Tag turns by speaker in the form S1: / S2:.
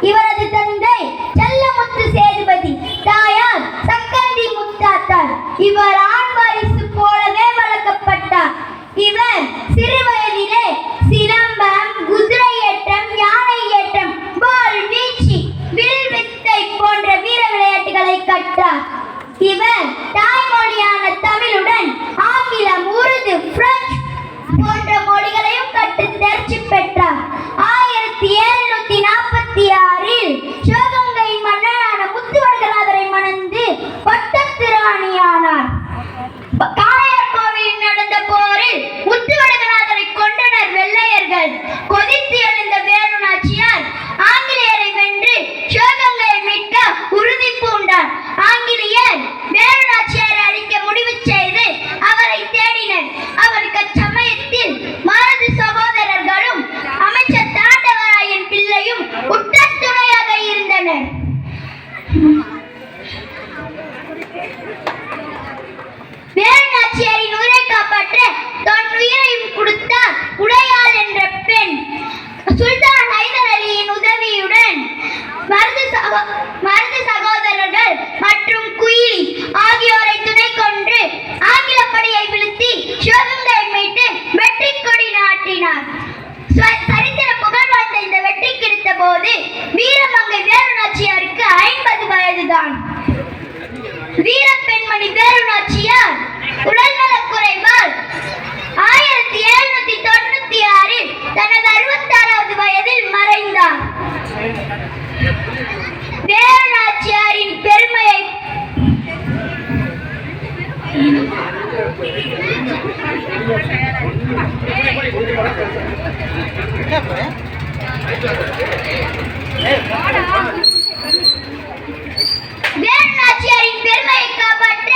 S1: இவரது தந்தை செல்லமுத்து சேதுபதி, தாயார் சக்கந்தி முத்தாத்தார். இவர் ஆண் வாரிசு போலவே வளர்க்கப்பட்டார். இவர் சிறு வயதிலே சிலம்பம், குதிரை ஏற்றம், யானை ஏற்றம், வாள் வீச்சு, வில் வித்தை போன்ற வீர விளையாட்டுகளை கற்றார். இவர் தாய்மொழியான தமிழுடன் ஆங்கிலம், உருது, பிரெஞ்சு போன்ற மொழிகளையும் கற்று தேர்ச்சி பெற்றார். 1746 சிவகங்கை மன்னனான முத்துவடுகநாதரை மணந்து பட்டத்து ராணியானார். காளையார் கோவிலில் நடந்த போரில் முத்துவடுகநாதரை கொண்டனர் வெள்ளையர்கள். கொதித்து எழுந்த வேலு நாச்சியார் ஆங்கிலேயரை வென்று சிவகங்கையை மீட்க உறுதி பூண்டார். ஆங்கிலேயர் வேலு நாச்சியாரை அழிக்க முடிவு செய்து அவரை தேடினர். அவருக்கு சமயத்தில் மருது சகோதரர்களும் அமைச்சர் தாண்டவராயன் பிள்ளையும் உற்ற துணையாக இருந்தனர். வேலு நாச்சியாரின் உயிரை காப்பாற்ற தன் உயிரையும் கொடுத்தார் உடையாள் என்ற பெண். சுல்தான் ஹைதர் அலியின் உதவியுடன் மருது சகோதரர்கள் மற்றும் குயிலி ஆகியோரை துணை கொண்டு ஆங்கில படையை வீழ்த்தி சிவகங்கையை மீட்டு வெற்றி கொடி நாட்டினார். சரித்திர புகழ் வாழ்ந்த இந்த வெற்றி கிடைத்த போது வீரமங்கை வேலு நாச்சியாருக்கு 50 வயதுதான். வீர பெண்மணி வேலு நாச்சியார் உடல்நலக் குறைவால் 1796 தனது 66வது வயதில் மறைந்தார். வேலு நாச்சியாரின் பெருமையை காப்பாற்ற